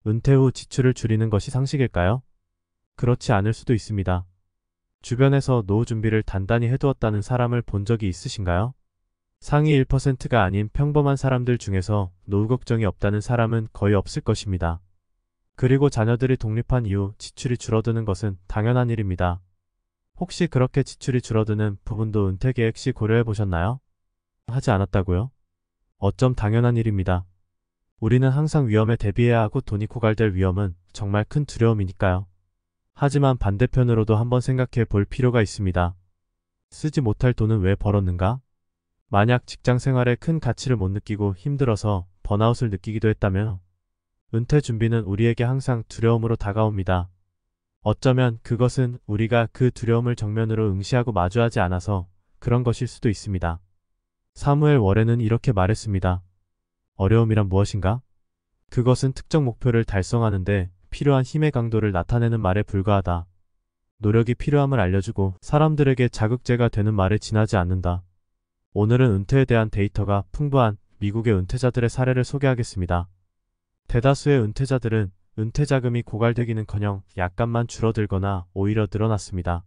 은퇴 후 지출을 줄이는 것이 상식일까요? 그렇지 않을 수도 있습니다. 주변에서 노후 준비를 단단히 해두었다는 사람을 본 적이 있으신가요? 상위 1%가 아닌 평범한 사람들 중에서 노후 걱정이 없다는 사람은 거의 없을 것입니다. 그리고 자녀들이 독립한 이후 지출이 줄어드는 것은 당연한 일입니다. 혹시 그렇게 지출이 줄어드는 부분도 은퇴 계획 시 고려해 보셨나요? 하지 않았다고요? 어쩜 당연한 일입니다. 우리는 항상 위험에 대비해야 하고 돈이 고갈될 위험은 정말 큰 두려움이니까요. 하지만 반대편으로도 한번 생각해 볼 필요가 있습니다. 쓰지 못할 돈은 왜 벌었는가? 만약 직장 생활에 큰 가치를 못 느끼고 힘들어서 번아웃을 느끼기도 했다면 은퇴 준비는 우리에게 항상 두려움으로 다가옵니다. 어쩌면 그것은 우리가 그 두려움을 정면으로 응시하고 마주하지 않아서 그런 것일 수도 있습니다. 사무엘 워렌은 이렇게 말했습니다. 어려움이란 무엇인가? 그것은 특정 목표를 달성하는데 필요한 힘의 강도를 나타내는 말에 불과하다. 노력이 필요함을 알려주고 사람들에게 자극제가 되는 말에 지나지 않는다. 오늘은 은퇴에 대한 데이터가 풍부한 미국의 은퇴자들의 사례를 소개하겠습니다. 대다수의 은퇴자들은 은퇴 자금이 고갈되기는커녕 약간만 줄어들거나 오히려 늘어났습니다.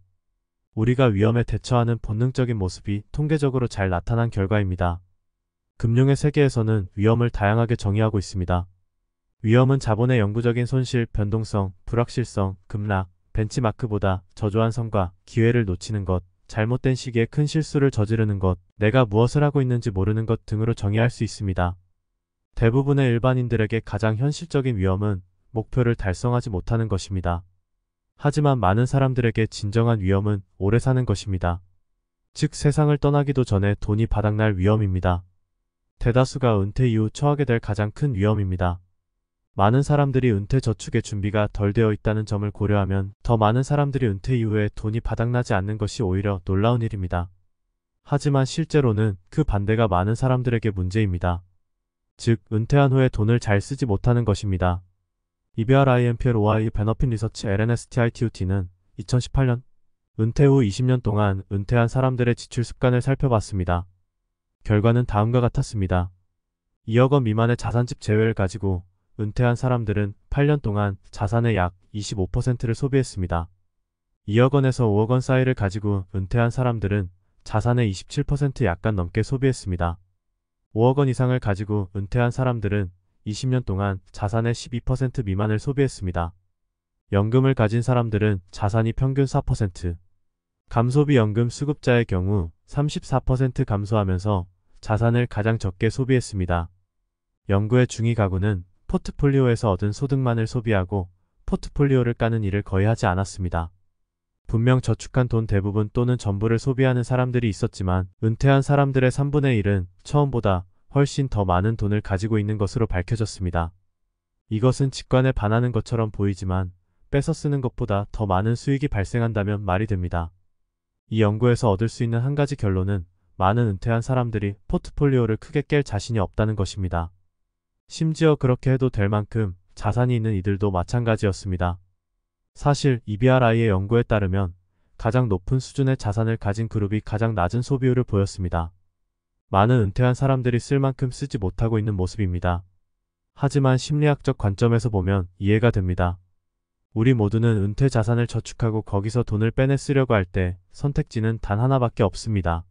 우리가 위험에 대처하는 본능적인 모습이 통계적으로 잘 나타난 결과입니다. 금융의 세계에서는 위험을 다양하게 정의하고 있습니다. 위험은 자본의 영구적인 손실, 변동성, 불확실성, 급락, 벤치마크보다 저조한 성과, 기회를 놓치는 것, 잘못된 시기에 큰 실수를 저지르는 것, 내가 무엇을 하고 있는지 모르는 것 등으로 정의할 수 있습니다. 대부분의 일반인들에게 가장 현실적인 위험은 목표를 달성하지 못하는 것입니다. 하지만 많은 사람들에게 진정한 위험은 오래 사는 것입니다. 즉 세상을 떠나기도 전에 돈이 바닥날 위험입니다. 대다수가 은퇴 이후 처하게 될 가장 큰 위험입니다. 많은 사람들이 은퇴 저축의 준비가 덜 되어 있다는 점을 고려하면 더 많은 사람들이 은퇴 이후에 돈이 바닥나지 않는 것이 오히려 놀라운 일입니다. 하지만 실제로는 그 반대가 많은 사람들에게 문제입니다. 즉, 은퇴한 후에 돈을 잘 쓰지 못하는 것입니다. EBRIMPLOI 베너핏 리서치 LNSTITUT는 2018년 은퇴 후 20년 동안 은퇴한 사람들의 지출 습관을 살펴봤습니다. 결과는 다음과 같았습니다. 2억 원 미만의 자산집 제외를 가지고 은퇴한 사람들은 8년 동안 자산의 약 25%를 소비했습니다. 2억 원에서 5억 원 사이를 가지고 은퇴한 사람들은 자산의 27% 약간 넘게 소비했습니다. 5억 원 이상을 가지고 은퇴한 사람들은 20년 동안 자산의 12% 미만을 소비했습니다. 연금을 가진 사람들은 자산이 평균 4%, 감소비 연금 수급자의 경우 34% 감소하면서 자산을 가장 적게 소비했습니다. 연구의 중위 가구는 포트폴리오에서 얻은 소득만을 소비하고 포트폴리오를 까는 일을 거의 하지 않았습니다. 분명 저축한 돈 대부분 또는 전부를 소비하는 사람들이 있었지만 은퇴한 사람들의 3분의 1은 처음보다 훨씬 더 많은 돈을 가지고 있는 것으로 밝혀졌습니다. 이것은 직관에 반하는 것처럼 보이지만 뺏어 쓰는 것보다 더 많은 수익이 발생한다면 말이 됩니다. 이 연구에서 얻을 수 있는 한 가지 결론은 많은 은퇴한 사람들이 포트폴리오를 크게 깰 자신이 없다는 것입니다. 심지어 그렇게 해도 될 만큼 자산이 있는 이들도 마찬가지였습니다. 사실 EBRI의 연구에 따르면 가장 높은 수준의 자산을 가진 그룹이 가장 낮은 소비율을 보였습니다. 많은 은퇴한 사람들이 쓸 만큼 쓰지 못하고 있는 모습입니다. 하지만 심리학적 관점에서 보면 이해가 됩니다. 우리 모두는 은퇴 자산을 저축하고 거기서 돈을 빼내 쓰려고 할 때 선택지는 단 하나밖에 없습니다.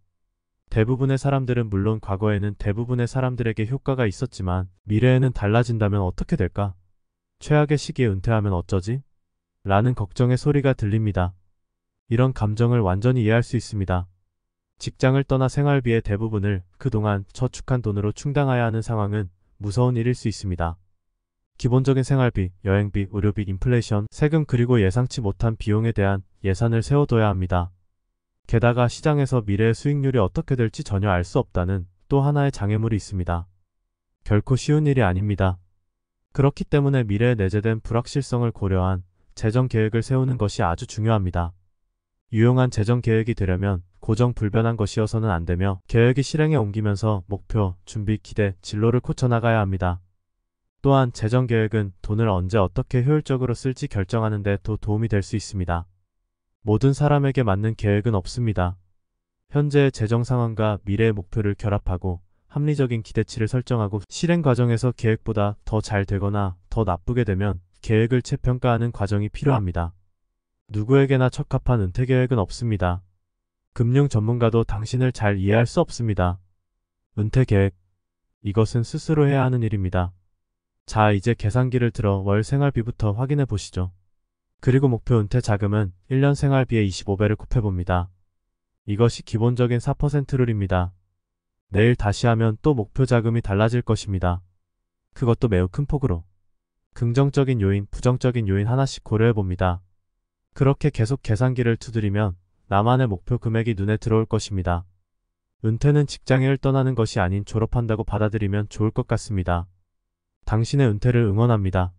대부분의 사람들은 물론 과거에는 대부분의 사람들에게 효과가 있었지만 미래에는 달라진다면 어떻게 될까? 최악의 시기에 은퇴하면 어쩌지? 라는 걱정의 소리가 들립니다. 이런 감정을 완전히 이해할 수 있습니다. 직장을 떠나 생활비의 대부분을 그동안 저축한 돈으로 충당해야 하는 상황은 무서운 일일 수 있습니다. 기본적인 생활비, 여행비, 의료비, 인플레이션, 세금 그리고 예상치 못한 비용에 대한 예산을 세워둬야 합니다. 게다가 시장에서 미래의 수익률이 어떻게 될지 전혀 알 수 없다는 또 하나의 장애물이 있습니다. 결코 쉬운 일이 아닙니다. 그렇기 때문에 미래에 내재된 불확실성을 고려한 재정 계획을 세우는 것이 아주 중요합니다. 유용한 재정 계획이 되려면 고정 불변한 것이어서는 안 되며 계획이 실행에 옮기면서 목표, 준비, 기대, 진로를 고쳐나가야 합니다. 또한 재정 계획은 돈을 언제 어떻게 효율적으로 쓸지 결정하는 데 더 도움이 될 수 있습니다. 모든 사람에게 맞는 계획은 없습니다. 현재의 재정 상황과 미래의 목표를 결합하고 합리적인 기대치를 설정하고 실행 과정에서 계획보다 더 잘 되거나 더 더 나쁘게 되면 계획을 재평가하는 과정이 필요합니다. 누구에게나 적합한 은퇴 계획은 없습니다. 금융 전문가도 당신을 잘 이해할 수 없습니다. 은퇴 계획. 이것은 스스로 해야 하는 일입니다. 자, 이제 계산기를 들어 월 생활비부터 확인해 보시죠. 그리고 목표 은퇴 자금은 1년 생활비의 25배를 곱해봅니다. 이것이 기본적인 4% 룰입니다. 내일 다시 하면 또 목표 자금이 달라질 것입니다. 그것도 매우 큰 폭으로. 긍정적인 요인, 부정적인 요인 하나씩 고려해 봅니다. 그렇게 계속 계산기를 두드리면 나만의 목표 금액이 눈에 들어올 것입니다. 은퇴는 직장을 떠나는 것이 아닌 졸업한다고 받아들이면 좋을 것 같습니다. 당신의 은퇴를 응원합니다.